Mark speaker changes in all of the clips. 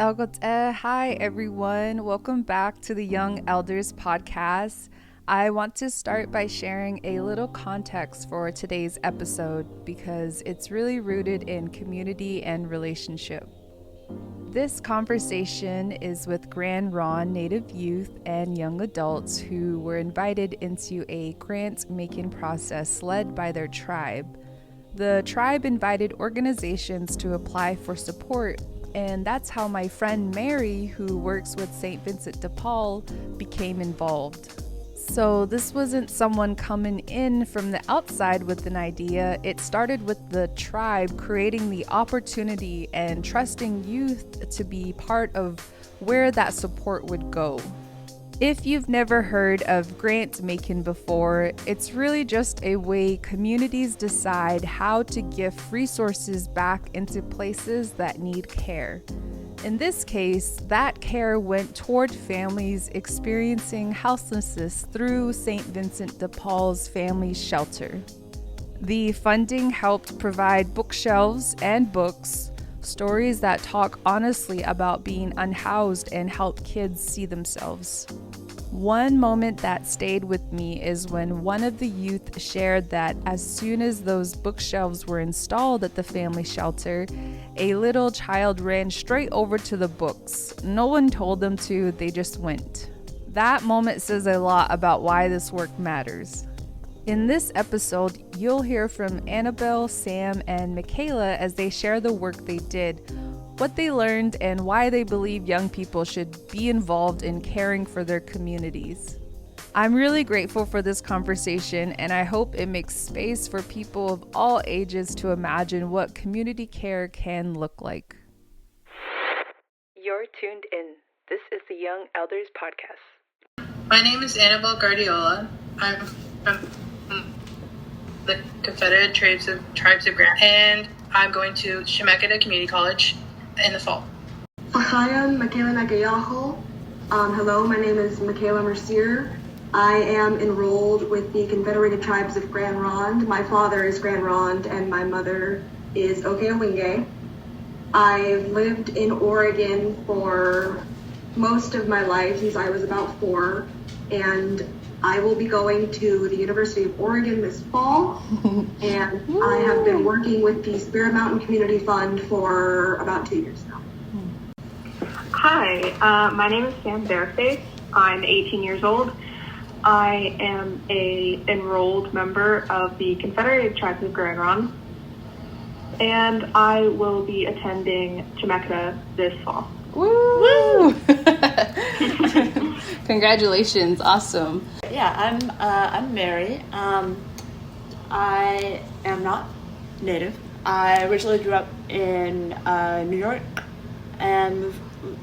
Speaker 1: Hi everyone, welcome back to the Young Elders podcast. I want to start by sharing a little context for today's episode because it's really rooted in community and relationship. This conversation is with Grand Ronde Native youth and young adults who were invited into a grant-making process led by their tribe. The tribe invited organizations to apply for support, and that's how my friend Mary, who works with St. Vincent de Paul, became involved. So this wasn't someone coming in from the outside with an idea. It started with the tribe creating the opportunity and trusting youth to be part of where that support would go. If you've never heard of grant making before, it's really just a way communities decide how to gift resources back into places that need care. In this case, that care went toward families experiencing houselessness through St. Vincent de Paul's family shelter. The funding helped provide bookshelves and books, stories that talk honestly about being unhoused and help kids see themselves. One moment that stayed with me is when one of the youth shared that as soon as those bookshelves were installed at the family shelter, a little child ran straight over to the books. No one told them to, they just went. That moment says a lot about why this work matters. In this episode, you'll hear from Annabelle, Sam, and Michaela as they share the work they did, what they learned, and why they believe young people should be involved in caring for their communities. I'm really grateful for this conversation, and I hope it makes space for people of all ages to imagine what community care can look like. You're tuned in. This is the Young Elders Podcast.
Speaker 2: My name is Annabelle Guardiola. I'm from the Confederated Tribes of Grand, and I'm going to Chemeketa Community College in the fall.
Speaker 3: Hello, my name is Michaela Mercier. I am enrolled with the Confederated Tribes of Grand Ronde. My father is Grand Ronde and my mother is Okeowinge. I've lived in Oregon for most of my life since I was about 4, and I will be going to the University of Oregon this fall, and I have been working with the Spirit Mountain Community Fund for about 2 years now.
Speaker 4: Hi, my name is Sam Bareface. I'm 18 years old. I am a enrolled member of the Confederated Tribes of Grand Ronde, and I will be attending Chemeketa this fall.
Speaker 1: Woo! Congratulations, awesome.
Speaker 5: Yeah, I'm Mary. I am not Native. I originally grew up in New York and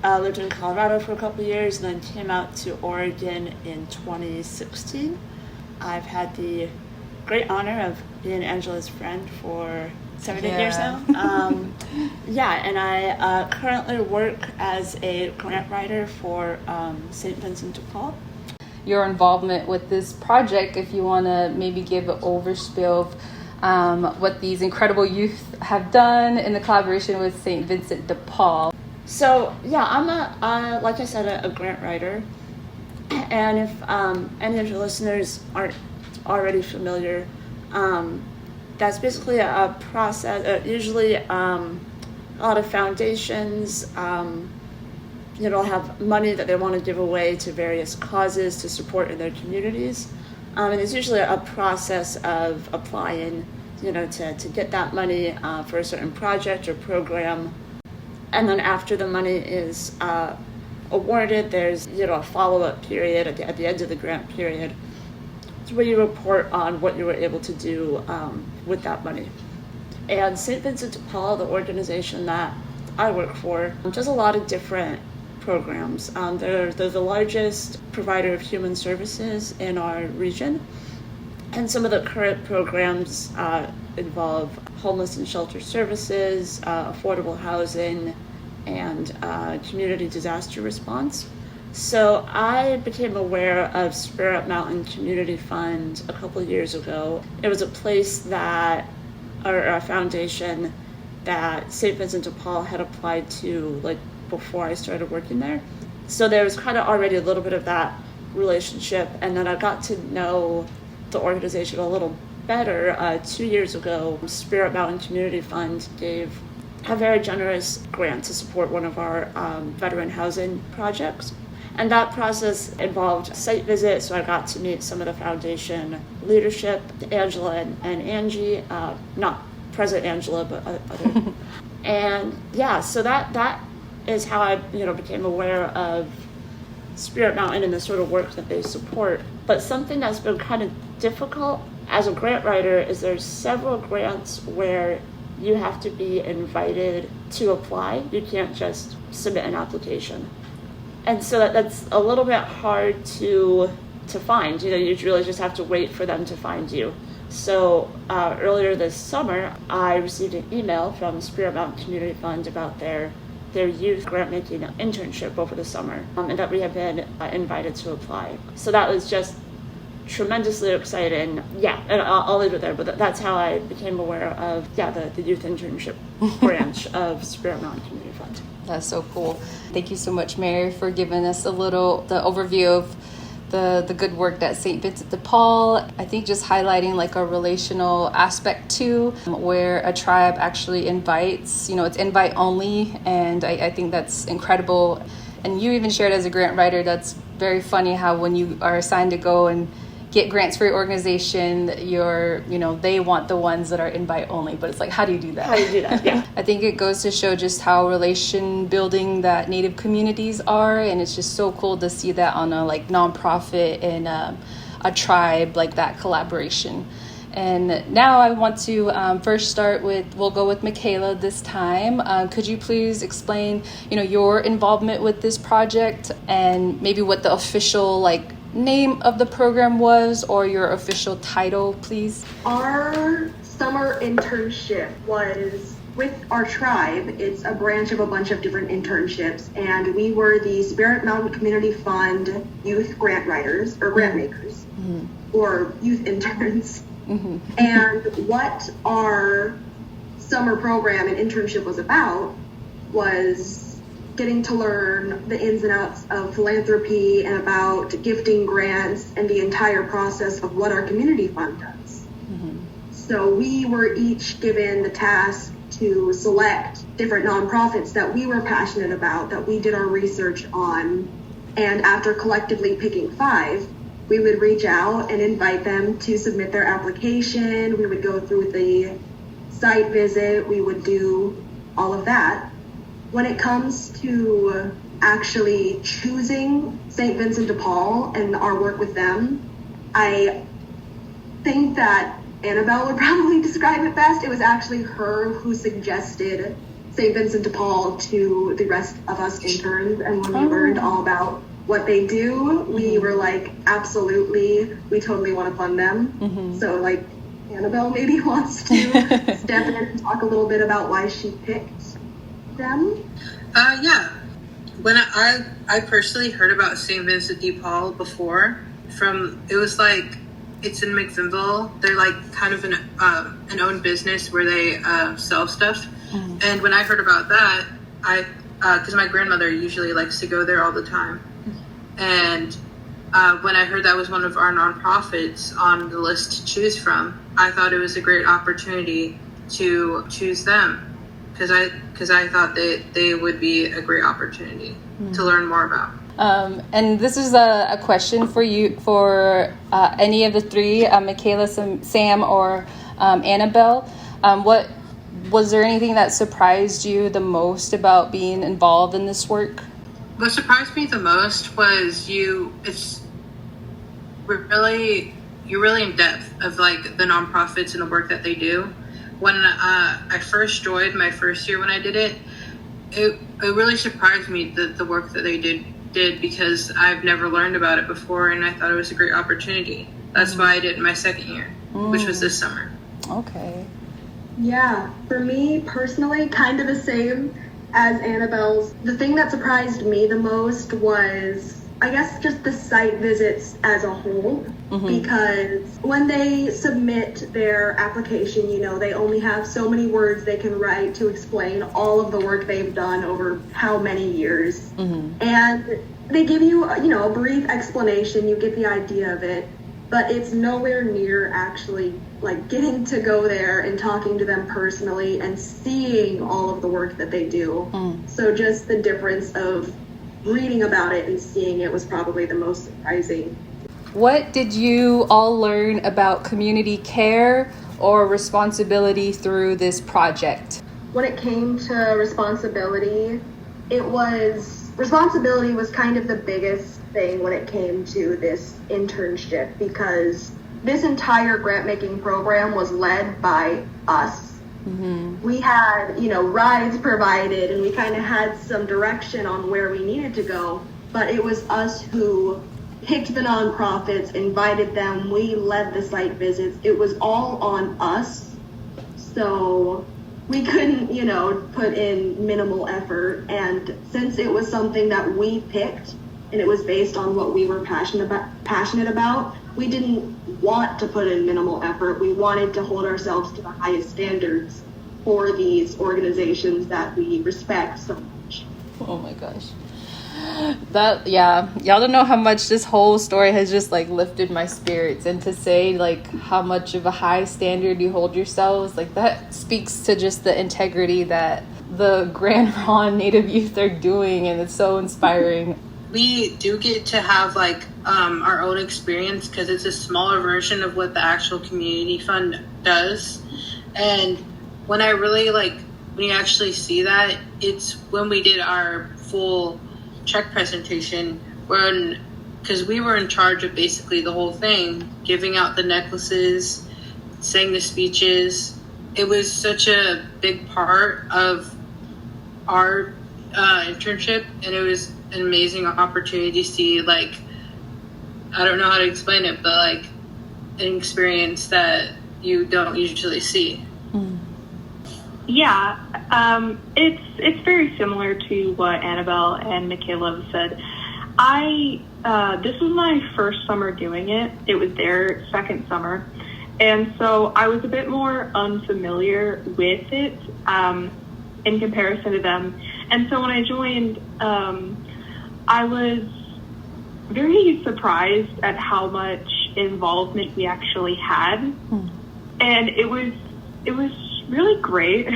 Speaker 5: lived in Colorado for a couple of years, and then came out to Oregon in 2016. I've had the great honor of being Angela's friend for 7 years now. And I currently work as a grant writer for St. Vincent de Paul.
Speaker 1: Your involvement with this project, if you want to maybe give an overspiel of what these incredible youth have done in the collaboration with St. Vincent de Paul.
Speaker 5: So, I'm like I said, a grant writer. And if any of your listeners aren't already familiar, that's basically a process. Usually, a lot of foundations, have money that they want to give away to various causes to support in their communities. And it's usually a process of applying, to get that money for a certain project or program. And then after the money is awarded, there's, a follow-up period at the end of the grant period where you report on what you were able to do with that money. And St. Vincent de Paul, the organization that I work for, does a lot of different programs. They're the largest provider of human services in our region. And some of the current programs involve homeless and shelter services, affordable housing, and community disaster response. So I became aware of Spirit Mountain Community Fund a couple of years ago. It was a place that, or a foundation that St. Vincent de Paul had applied to like before I started working there. So there was kind of already a little bit of that relationship, and then I got to know the organization a little better 2 years ago. Spirit Mountain Community Fund gave a very generous grant to support one of our veteran housing projects. And that process involved a site visit, so I got to meet some of the foundation leadership, Angela and Angie, not present Angela, but other. And yeah, so that is how I became aware of Spirit Mountain and the sort of work that they support. But something that's been kind of difficult as a grant writer is there's several grants where you have to be invited to apply. You can't just submit an application. And so that's a little bit hard to find. You really just have to wait for them to find you. So earlier this summer, I received an email from Spirit Mountain Community Fund about their youth grant-making internship over the summer, and that we have been invited to apply. So that was just tremendously exciting. Yeah, and I'll leave it there, but that's how I became aware of, the youth internship branch of Spirit Mountain Community Fund.
Speaker 1: That's so cool. Thank you so much, Mary, for giving us the overview of the good work that St. Vincent de Paul. I think just highlighting like a relational aspect too, where a tribe actually invites, it's invite only. And I think that's incredible. And you even shared as a grant writer, that's very funny how when you are assigned to go and get grants for your organization, they want the ones that are invite only, but it's like, how do you do that?
Speaker 5: How do you do that? Yeah.
Speaker 1: I think it goes to show just how relation building that Native communities are, and it's just so cool to see that on a like nonprofit and a tribe, like that collaboration. And now I want to first start we'll go with Michaela this time. Could you please explain, your involvement with this project and maybe what the official name of the program was, or your official title, please?
Speaker 3: Our summer internship was with our tribe. It's a branch of a bunch of different internships, and we were the Spirit Mountain Community Fund youth grant writers, or grant makers, or youth interns. And what our summer program and internship was about was getting to learn the ins and outs of philanthropy and about gifting grants and the entire process of what our community fund does. So we were each given the task to select different nonprofits that we were passionate about, that we did our research on, and after collectively picking 5, we would reach out and invite them to submit their application. We would go through the site visit. We would do all of that. When it comes to actually choosing St. Vincent de Paul and our work with them, I think that Annabelle would probably describe it best. It was actually her who suggested St. Vincent de Paul to the rest of us interns, and when we learned all about what they do, we were like, absolutely, we totally want to fund them. So Annabelle maybe wants to step in and talk a little bit about why she picked them.
Speaker 2: Yeah. When I personally heard about St. Vincent de Paul before, it's in McVinville. They're kind of an own business where they sell stuff. And when I heard about that, because my grandmother usually likes to go there all the time. And when I heard that was one of our nonprofits on the list to choose from, I thought it was a great opportunity to choose them, because I thought they would be a great opportunity to learn more about.
Speaker 1: And this is a question for you, for any of the 3, Michaela, Sam, or Annabelle. What was there anything that surprised you the most about being involved in this work?
Speaker 2: What surprised me the most was you're really in depth of the nonprofits and the work that they do. When I first joined my first year when I did it really surprised me the work that they did because I've never learned about it before, and I thought it was a great opportunity. That's why I did it in my second year, which was this summer.
Speaker 1: Okay.
Speaker 3: Yeah, for me personally, kind of the same as Annabelle's. The thing that surprised me the most was I guess just the site visits as a whole, because when they submit their application, they only have so many words they can write to explain all of the work they've done over how many years. And they give you, a brief explanation, you get the idea of it, but it's nowhere near actually like getting to go there and talking to them personally and seeing all of the work that they do. So just the difference of reading about it and seeing it was probably the most surprising.
Speaker 1: What did you all learn about community care or responsibility through this project?
Speaker 3: When it came to responsibility was kind of the biggest thing when it came to this internship, because this entire grant making program was led by us. We had, rides provided, and we kind of had some direction on where we needed to go, but it was us who picked the nonprofits, invited them, we led the site visits. It was all on us, so we couldn't, put in minimal effort. And since it was something that we picked and it was based on what we were passionate about, we didn't want to put in minimal effort. We wanted to hold ourselves to the highest standards for these organizations that we respect so much.
Speaker 1: Oh my gosh. Y'all don't know how much this whole story has just like lifted my spirits, and to say like how much of a high standard you hold yourselves, like that speaks to just the integrity that the Grand Ronde Native youth are doing, and it's so inspiring.
Speaker 2: We do get to have like our own experience because it's a smaller version of what the actual community fund does. And when I really when you actually see that, it's when we did our full check presentation, because we were in charge of basically the whole thing, giving out the necklaces, saying the speeches. It was such a big part of our internship, and it was an amazing opportunity to see I don't know how to explain it, but an experience that you don't usually see.
Speaker 4: Yeah, it's very similar to what Annabelle and Michaela have said. This was my first summer doing it. It was their second summer, and so I was a bit more unfamiliar with it in comparison to them. And so when I joined, I was very surprised at how much involvement we actually had, and it was really great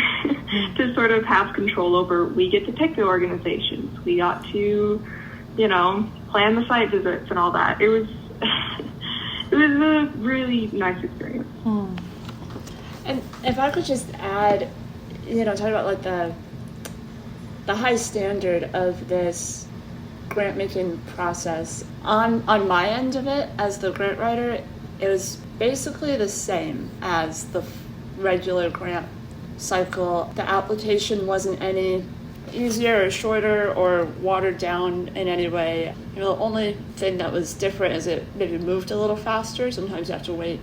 Speaker 4: to sort of have control over. We get to pick the organizations. We got to, plan the site visits and all that. It was it was a really nice experience.
Speaker 5: And if I could just add, talking about the high standard of this grant making process. On my end of it, as the grant writer, it was basically the same as the regular grant cycle. The application wasn't any easier or shorter or watered down in any way. The only thing that was different is it maybe moved a little faster. Sometimes you have to wait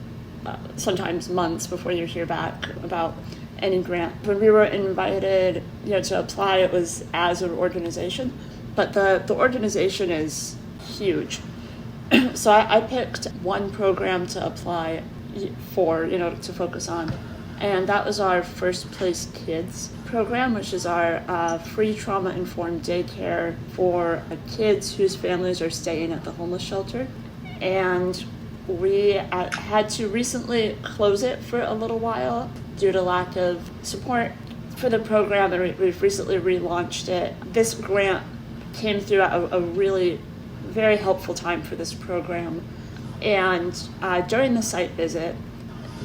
Speaker 5: sometimes months before you hear back about any grant. When we were invited to apply, it was as an organization, but the organization is huge. So I picked one program to apply for, to focus on. And that was our First Place Kids program, which is our free trauma-informed daycare for kids whose families are staying at the homeless shelter. And we had to recently close it for a little while due to lack of support for the program, and we've recently relaunched it. This grant came through at a really very helpful time for this program. And during the site visit,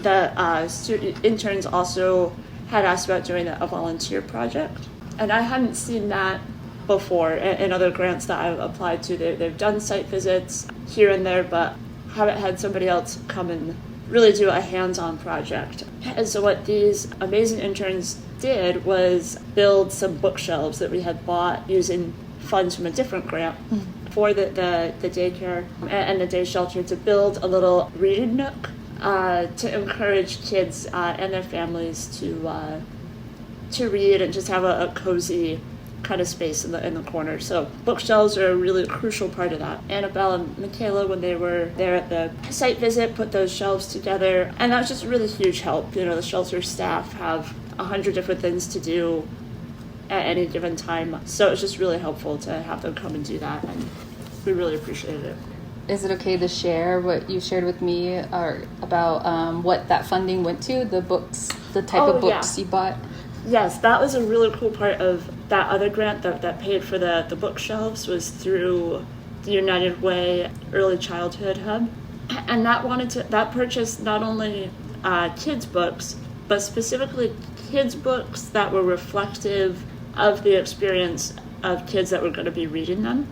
Speaker 5: the student interns also had asked about doing a volunteer project. And I hadn't seen that before in other grants that I've applied to. They've done site visits here and there, but haven't had somebody else come and really do a hands-on project. And so what these amazing interns did was build some bookshelves that we had bought using funds from a different grant for the daycare and the day shelter, to build a little reading nook to encourage kids and their families to read and just have a cozy kind of space in the corner. So bookshelves are a really crucial part of that. Annabelle and Michaela, when they were there at the site visit, put those shelves together, and that was just a really huge help. The shelter staff have 100 different things to do at any given time, so it's just really helpful to have them come and do that, and we really appreciated it.
Speaker 1: Is it okay to share what you shared with me about what that funding went to, the books, the type of books you bought?
Speaker 5: Yes, that was a really cool part of that other grant that paid for the bookshelves, was through the United Way Early Childhood Hub. And that purchased not only kids' books, but specifically kids' books that were reflective of the experience of kids that were going to be reading them.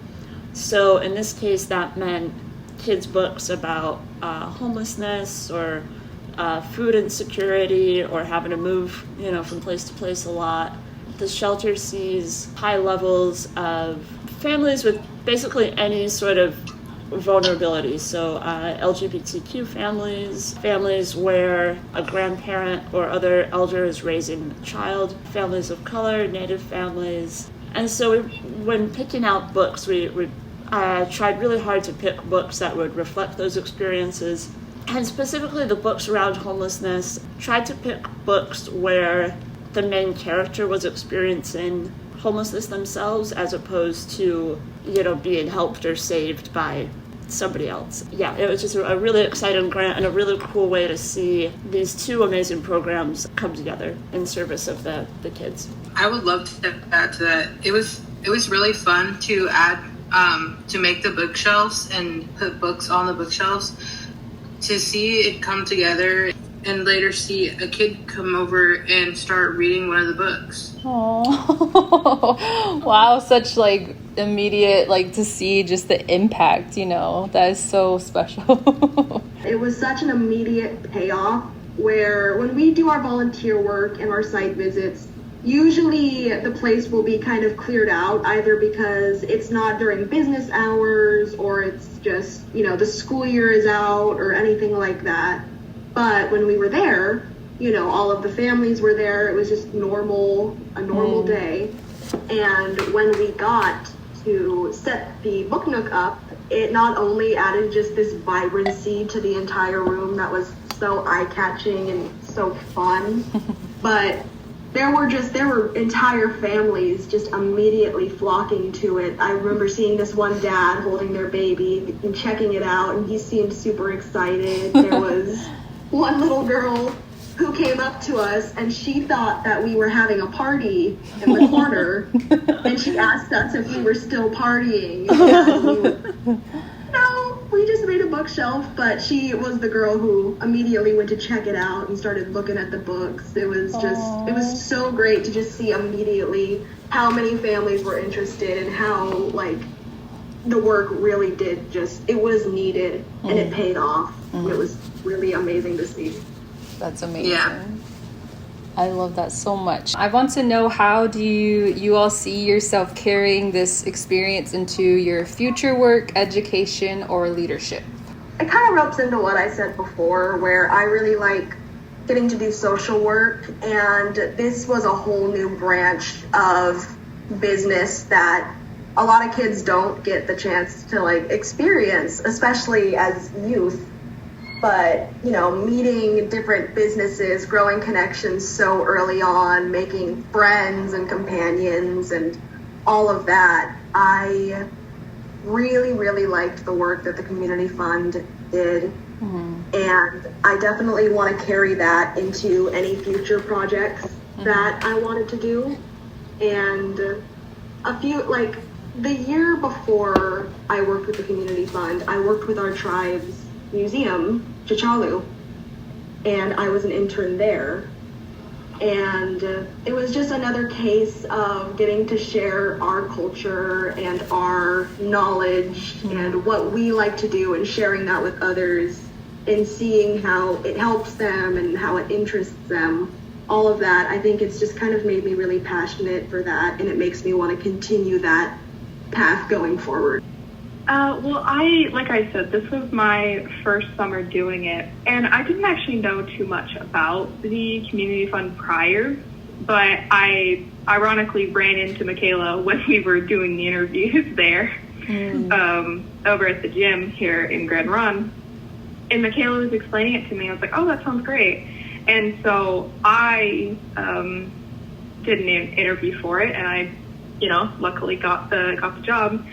Speaker 5: So in this case, that meant kids' books about homelessness or food insecurity or having to move, from place to place a lot. The shelter sees high levels of families with basically any sort of vulnerability. So LGBTQ families where a grandparent or other elder is raising a child, families of color, Native families. And so when picking out books, we tried really hard to pick books that would reflect those experiences. And specifically the books around homelessness, tried to pick books where the main character was experiencing homelessness themselves as opposed to, being helped or saved by somebody else. Yeah, it was just a really exciting grant and a really cool way to see these two amazing programs come together in service of the kids.
Speaker 2: I would love to add to that. It was really fun to add to make the bookshelves and put books on the bookshelves, to see it come together and later see a kid come over and start reading one of the books.
Speaker 1: Oh, wow, such immediate, to see just the impact, that is so special.
Speaker 3: It was such an immediate payoff where when we do our volunteer work and our site visits, usually the place will be kind of cleared out, either because it's not during business hours or it's just, the school year is out or anything like that. But when we were there, all of the families were there. It was just a normal day. And when we got to set the book nook up, it not only added just this vibrancy to the entire room that was so eye-catching and so fun, but there were entire families just immediately flocking to it. I remember seeing this one dad holding their baby and checking it out, and he seemed super excited. There was one little girl who came up to us, and she thought that we were having a party in the corner, and she asked us if we were still partying. And we were, no, we just made a bookshelf, but she was the girl who immediately went to check it out and started looking at the books. It was it was so great to just see immediately how many families were interested and how, the work really did it was needed and it paid off. It was really amazing to see.
Speaker 1: That's amazing.
Speaker 2: Yeah.
Speaker 1: I love that so much. I want to know, how do you all see yourself carrying this experience into your future work, education, or leadership?
Speaker 3: It kind of ropes into what I said before, where I really like getting to do social work, and this was a whole new branch of business that a lot of kids don't get the chance to experience, especially as youth. But, meeting different businesses, growing connections so early on, making friends and companions and all of that, I really, really liked the work that the Community Fund did. And I definitely want to carry that into any future projects that I wanted to do. And the year before I worked with the Community Fund, I worked with our tribe's museum, Chichalu, and I was an intern there. And it was just another case of getting to share our culture and our knowledge and what we like to do, and sharing that with others and seeing how it helps them and how it interests them. All of that, I think it's just kind of made me really passionate for that, and it makes me want to continue that path going forward.
Speaker 4: Like I said, this was my first summer doing it, and I didn't actually know too much about the Community Fund prior, but I ironically ran into Michaela when we were doing the interviews there over at the gym here in Grand Ronde. And Michaela was explaining it to me. I was like, oh, that sounds great. And so I did an interview for it, and I, luckily got the job.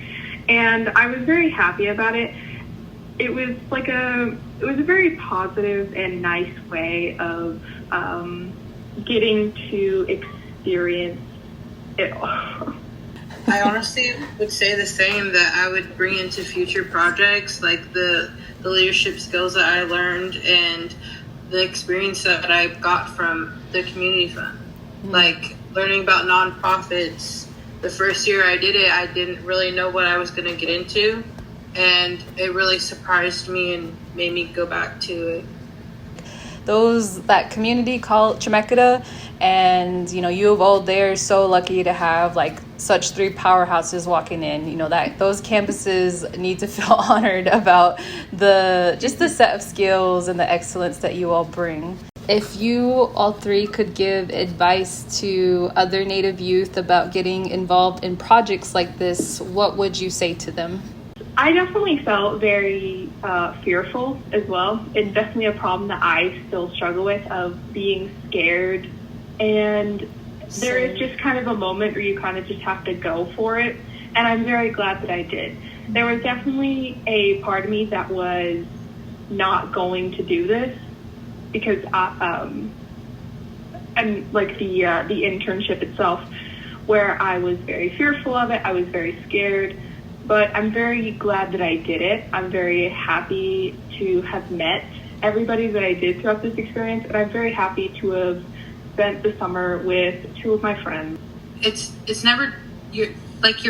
Speaker 4: And I was very happy about it. It was a very positive and nice way of getting to experience it all.
Speaker 2: I honestly would say the same, that I would bring into future projects, like the leadership skills that I learned and the experience that I got from the community fund. Like learning about nonprofits. The first year I did it, I didn't really know what I was going to get into, and it really surprised me and made me go back to it.
Speaker 1: That community called Chemeketa, and U of O, they're so lucky to have like such three powerhouses walking in. That those campuses need to feel honored about the set of skills and the excellence that you all bring. If you all three could give advice to other Native youth about getting involved in projects like this, what would you say to them?
Speaker 4: I definitely felt very fearful as well. It's definitely a problem that I still struggle with, of being scared. And there is just kind of a moment where you kind of just have to go for it. And I'm very glad that I did. There was definitely a part of me that was not going to do this because and like the internship itself, where I was very fearful of it. I was very scared. But I'm very glad that I did it. I'm very happy to have met everybody that I did throughout this experience, and I'm very happy to have spent the summer with two of my friends.
Speaker 2: It's never, you're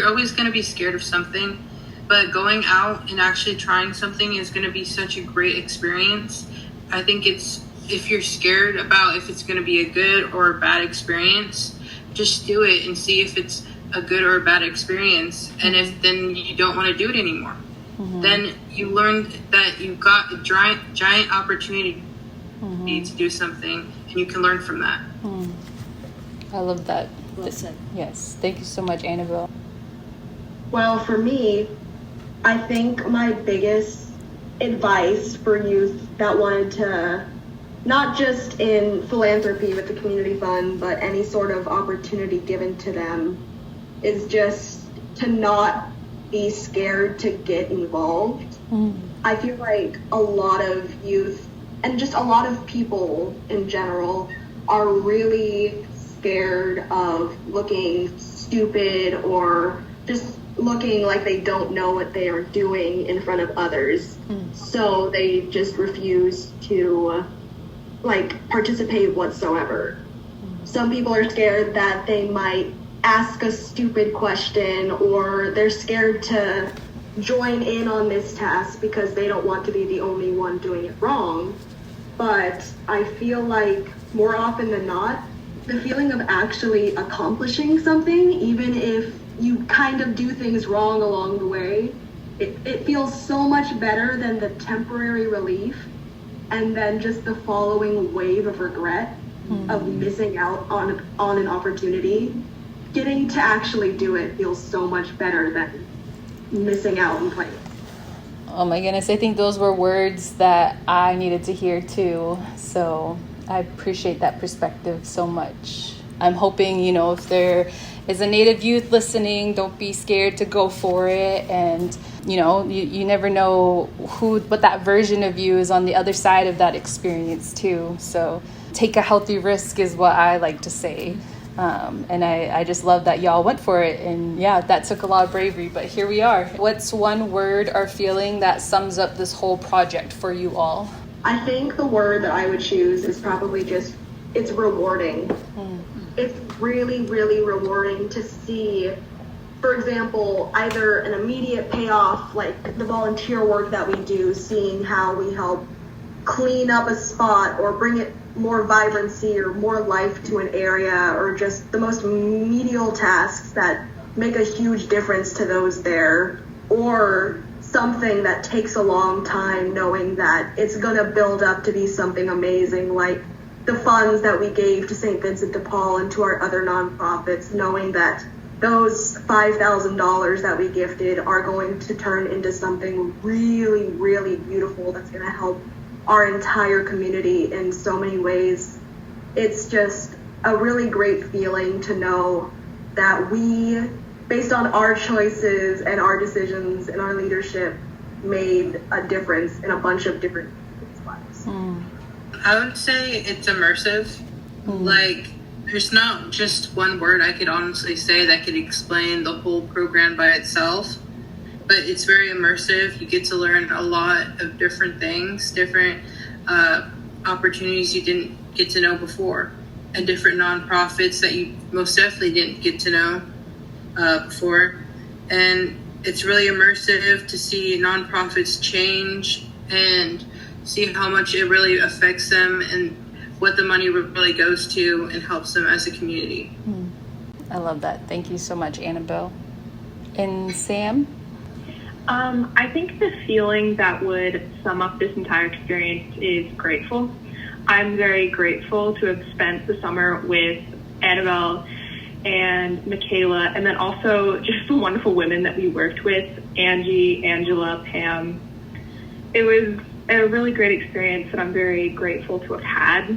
Speaker 2: always going to be scared of something, but going out and actually trying something is going to be such a great experience. I think if you're scared about if it's going to be a good or a bad experience, just do it and see if it's a good or a bad experience. And if then you don't want to do it anymore, then you learned that you got a giant opportunity to do something, and you can learn from that.
Speaker 1: I love that.
Speaker 5: Listen.
Speaker 1: Yes, thank you so much, Annabelle.
Speaker 3: Well, for me, I think my biggest advice for youth that wanted to, not just in philanthropy with the community fund, but any sort of opportunity given to them, is just to not be scared to get involved. I feel like a lot of youth and just a lot of people in general are really scared of looking stupid or just looking like they don't know what they are doing in front of others. So they just refuse to participate whatsoever. Some people are scared that they might ask a stupid question, or they're scared to join in on this task because they don't want to be the only one doing it wrong. But I feel like more often than not, the feeling of actually accomplishing something, even if you kind of do things wrong along the way, it feels so much better than the temporary relief and then just the following wave of regret of missing out on an opportunity. Getting to actually do it feels so much better than missing out and playing.
Speaker 1: Oh my goodness, I think those were words that I needed to hear too. So I appreciate that perspective so much. I'm hoping, if there is a Native youth listening, don't be scared to go for it. And, you never know what that version of you is on the other side of that experience too. So take a healthy risk is what I like to say. And I just love that y'all went for it. And yeah, that took a lot of bravery, but here we are. What's one word or feeling that sums up this whole project for you all?
Speaker 3: I think the word that I would choose is probably it's rewarding. It's really, really rewarding to see, for example, either an immediate payoff, like the volunteer work that we do, seeing how we help clean up a spot or bring it more vibrancy or more life to an area, or just the most menial tasks that make a huge difference to those there, or something that takes a long time, knowing that it's going to build up to be something amazing, like the funds that we gave to St. Vincent de Paul and to our other nonprofits, knowing that those $5,000 that we gifted are going to turn into something really, really beautiful that's going to help our entire community in so many ways. It's just a really great feeling to know that we, based on our choices and our decisions and our leadership, made a difference in a bunch of different people's lives.
Speaker 2: I would say it's immersive. Like, there's not just one word I could honestly say that could explain the whole program by itself, but it's very immersive. You get to learn a lot of different things, different opportunities you didn't get to know before, and different nonprofits that you most definitely didn't get to know before. And it's really immersive to see nonprofits change and see how much it really affects them and what the money really goes to and helps them as a community.
Speaker 1: I love that. Thank you so much, Annabelle. And Sam?
Speaker 4: I think the feeling that would sum up this entire experience is grateful. I'm very grateful to have spent the summer with Annabelle and Michaela, and then also just the wonderful women that we worked with, Angie, Angela, Pam. It was a really great experience that I'm very grateful to have had,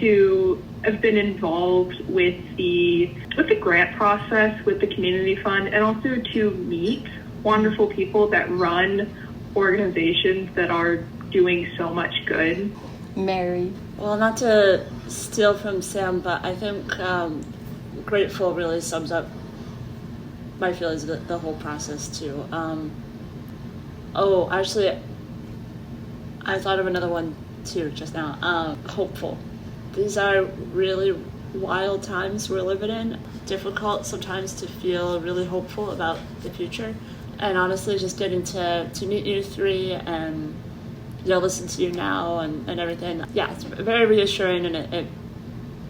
Speaker 4: to have been involved with the grant process, with the community fund, and also to meet wonderful people that run organizations that are doing so much good.
Speaker 1: Mary?
Speaker 5: Well, not to steal from Sam, but I think grateful really sums up my feelings of the whole process too. Actually, I thought of another one too just now. Hopeful. These are really wild times we're living in. Difficult sometimes to feel really hopeful about the future. And honestly, just getting to meet you three and listen to you now and everything. Yeah, it's very reassuring, and it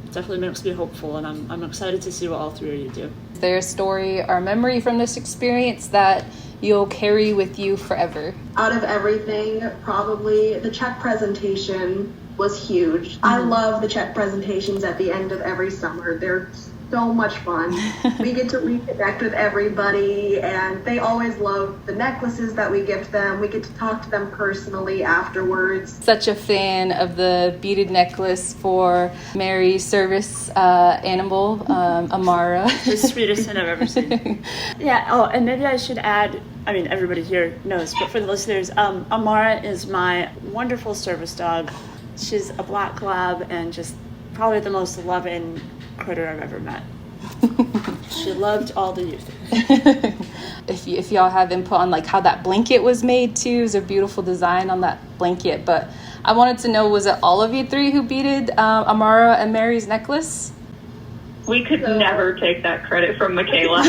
Speaker 5: definitely makes me hopeful, and I'm excited to see what all three of you do.
Speaker 1: Is there a story or memory from this experience that you'll carry with you forever?
Speaker 3: Out of everything, probably the check presentation was huge. I love the check presentations at the end of every summer. They're so much fun. We get to reconnect with everybody, and they always love the necklaces that we gift them. We get to talk to them personally afterwards.
Speaker 1: Such a fan of the beaded necklace for Mary's service animal, Amara.
Speaker 5: The sweetest thing I've ever seen. Yeah, and maybe I should add, I mean, everybody here knows, but for the listeners, Amara is my wonderful service dog. She's a black lab and just probably the most loving critter I've ever met. She loved all the youth.
Speaker 1: If y'all have input on like how that blanket was made too, there's a beautiful design on that blanket. But I wanted to know, was it all of you three who beaded Amara and Mary's necklace?
Speaker 4: We could never take that credit from Michaela.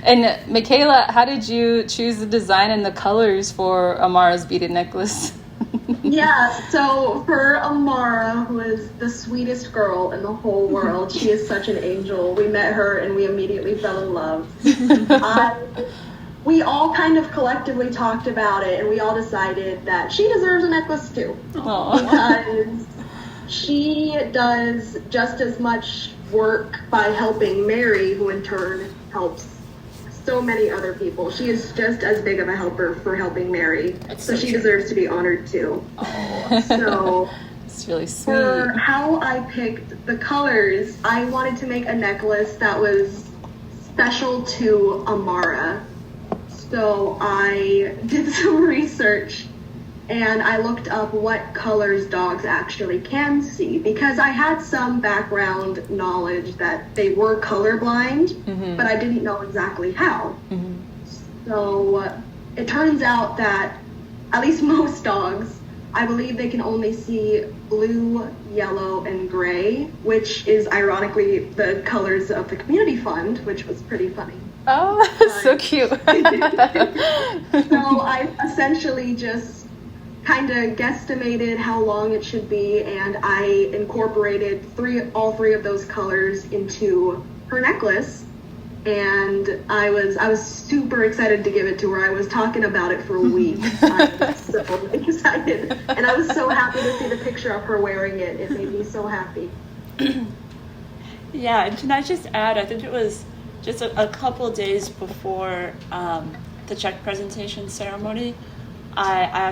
Speaker 1: And Michaela, how did you choose the design and the colors for Amara's beaded necklace?
Speaker 3: Yeah, so for Amara, who is the sweetest girl in the whole world, she is such an angel. We met her and we immediately fell in love. We all kind of collectively talked about it, and we all decided that she deserves a necklace too. Because she does just as much work by helping Mary, who in turn helps so many other people. She is just as big of a helper for helping Mary. So she deserves to be honored too. So
Speaker 1: it's really sweet.
Speaker 3: For how I picked the colors, I wanted to make a necklace that was special to Amara. So I did some research and I looked up what colors dogs actually can see, because I had some background knowledge that they were colorblind, but I didn't know exactly how. So it turns out that at least most dogs, I believe they can only see blue, yellow, and gray, which is ironically the colors of the community fund, which was pretty funny.
Speaker 1: Oh, so cute.
Speaker 3: So I essentially just kind of guesstimated how long it should be, and I incorporated all three of those colors into her necklace. and I was super excited to give it to her. I was talking about it for a week. I was so excited, and I was so happy to see the picture of her wearing it. It made me so happy.
Speaker 5: Yeah, and can I just add, I think it was just a couple days before the check presentation ceremony, I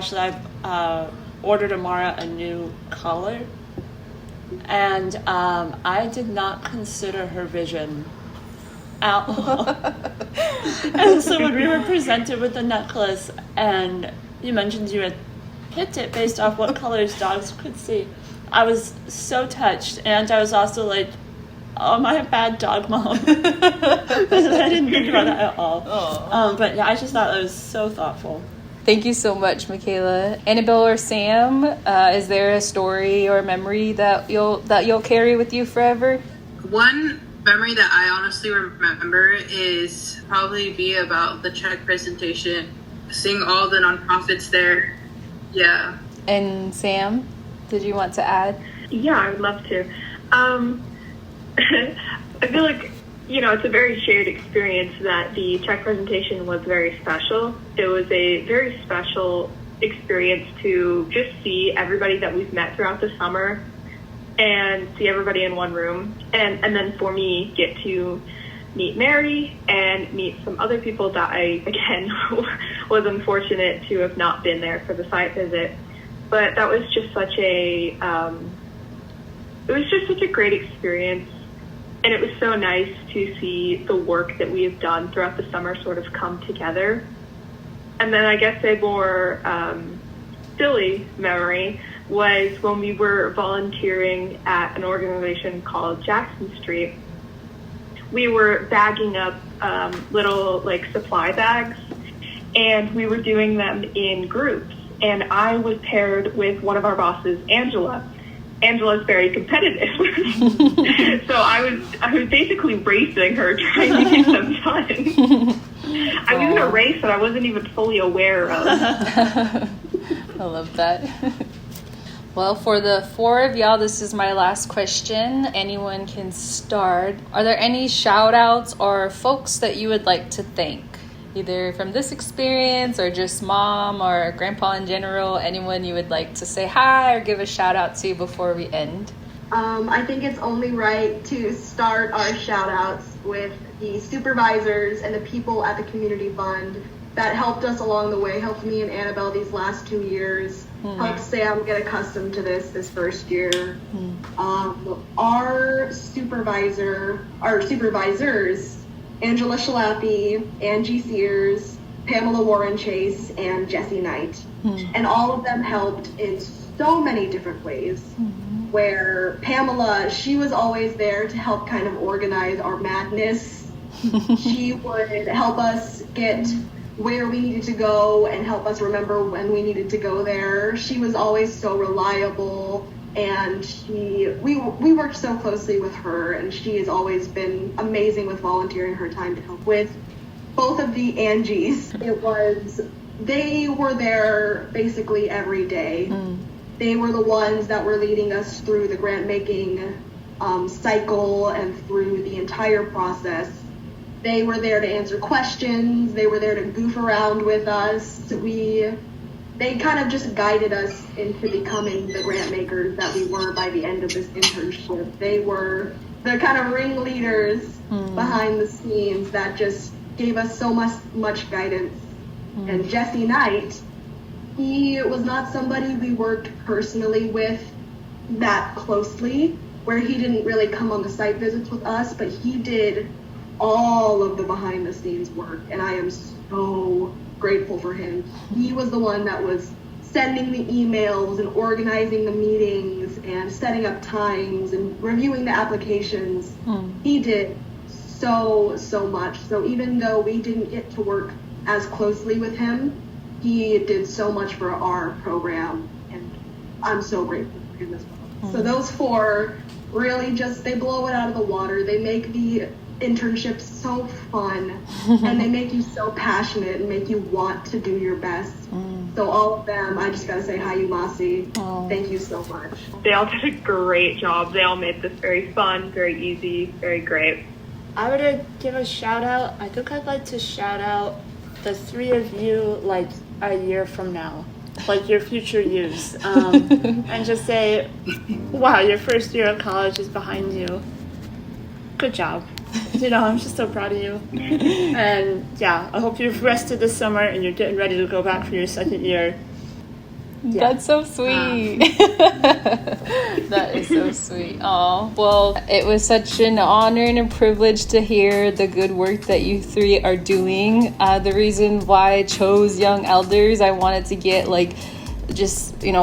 Speaker 5: ordered Amara a new collar, and I did not consider her vision at all. And so when we were presented with the necklace, and you mentioned you had picked it based off what colors dogs could see, I was so touched, and I was also like, oh, am I a bad dog mom? Because I didn't think about that at all. But yeah, I just thought it was so thoughtful.
Speaker 1: Thank you so much, Michaela. Annabelle or Sam, is there a story or memory that you'll carry with you forever?
Speaker 2: One memory that I honestly remember is probably be about the check presentation, seeing all the nonprofits there. Yeah.
Speaker 1: And Sam, did you want to add?
Speaker 4: Yeah, I would love to. I feel like, it's a very shared experience that the check presentation was very special. It was a very special experience to just see everybody that we've met throughout the summer and see everybody in one room. And then for me, get to meet Mary and meet some other people that I, again, was unfortunate to have not been there for the site visit. But that was just such a great experience. And it was so nice to see the work that we have done throughout the summer sort of come together. And then I guess a more silly memory was when we were volunteering at an organization called Jackson Street. We were bagging up little supply bags, and we were doing them in groups. And I was paired with one of our bosses, Angela. Angela's very competitive. So I was basically racing her, trying to get them done. I was in a race that I wasn't even fully aware of.
Speaker 1: I love that. Well, for the four of y'all, this is my last question. Anyone can start. Are there any shout outs or folks that you would like to thank? Either from this experience or just mom or grandpa in general, anyone you would like to say hi or give a shout out to before we end?
Speaker 3: I think it's only right to start our shout outs with the supervisors and the people at the community fund that helped us along the way, helped me and Annabelle these last 2 years, helped Sam get accustomed to this first year. Our supervisors, Angela Shalappy, Angie Sears, Pamela Warren Chase, and Jessie Knight. And all of them helped in so many different ways. Where Pamela, she was always there to help kind of organize our madness. She would help us get where we needed to go and help us remember when we needed to go there. She was always so reliable. And we worked so closely with her, and she has always been amazing with volunteering her time to help with both of the Angies. They were there basically every day. They were the ones that were leading us through the grant making cycle and through the entire process. They were there to answer questions. They were there to goof around with us. They kind of just guided us into becoming the grant makers that we were by the end of this internship. They're kind of ringleaders behind the scenes that just gave us so much guidance. And Jessie Knight, he was not somebody we worked personally with that closely, where he didn't really come on the site visits with us, but he did all of the behind the scenes work, and I am so grateful for him. He was the one that was sending the emails and organizing the meetings and setting up times and reviewing the applications. He did so much. So even though we didn't get to work as closely with him, he did so much for our program, and I'm so grateful for him as well. So those four really they blow it out of the water. They make the internships so fun, and they make you so passionate and make you want to do your best. So all of them, I just gotta say hayu masi. Thank you so much.
Speaker 4: They all did a great job. They all made this very fun, very easy, very great.
Speaker 5: I would give a shout out. I think I'd like to shout out the three of you like a year from now, like your future yous, and just say, wow, your first year of college is behind you. Good job. I'm just so proud of you. And yeah, I hope you've rested this summer and you're getting ready to go back for your second year.
Speaker 1: Yeah. That's so sweet. That is so sweet. Oh, well, it was such an honor and a privilege to hear the good work that you three are doing. The reason why I chose Young Elders, I wanted to get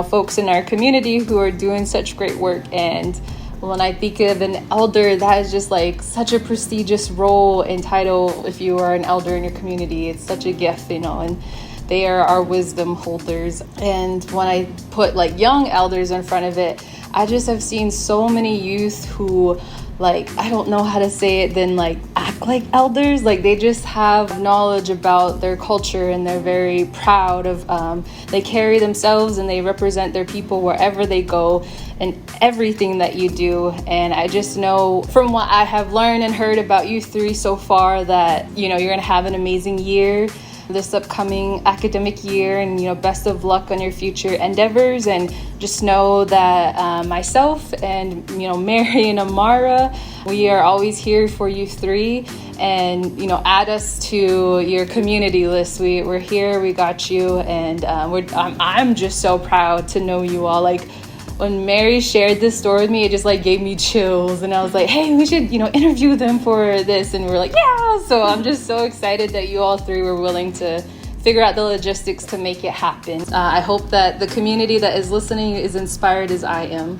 Speaker 1: folks in our community who are doing such great work. And when I think of an elder, that is just like such a prestigious role and title. If you are an elder in your community, it's such a gift, and they are our wisdom holders. And when I put like young elders in front of it, I just have seen so many youth who, like, I don't know how to say it, then like act like elders. Like they just have knowledge about their culture and they're very proud of, they carry themselves and they represent their people wherever they go and everything that you do. And I just know from what I have learned and heard about you three so far that, you're going to have an amazing year this upcoming academic year, and best of luck on your future endeavors. And just know that myself and Mary and Amara, we are always here for you three, and add us to your community list. We're here, we got you, and I'm just so proud to know you all. Like when Mary shared this story with me, it just like gave me chills, and I was like, hey, we should interview them for this, and we're like, yeah. So I'm just so excited that you all three were willing to figure out the logistics to make it happen. I hope that the community that is listening is inspired as I am.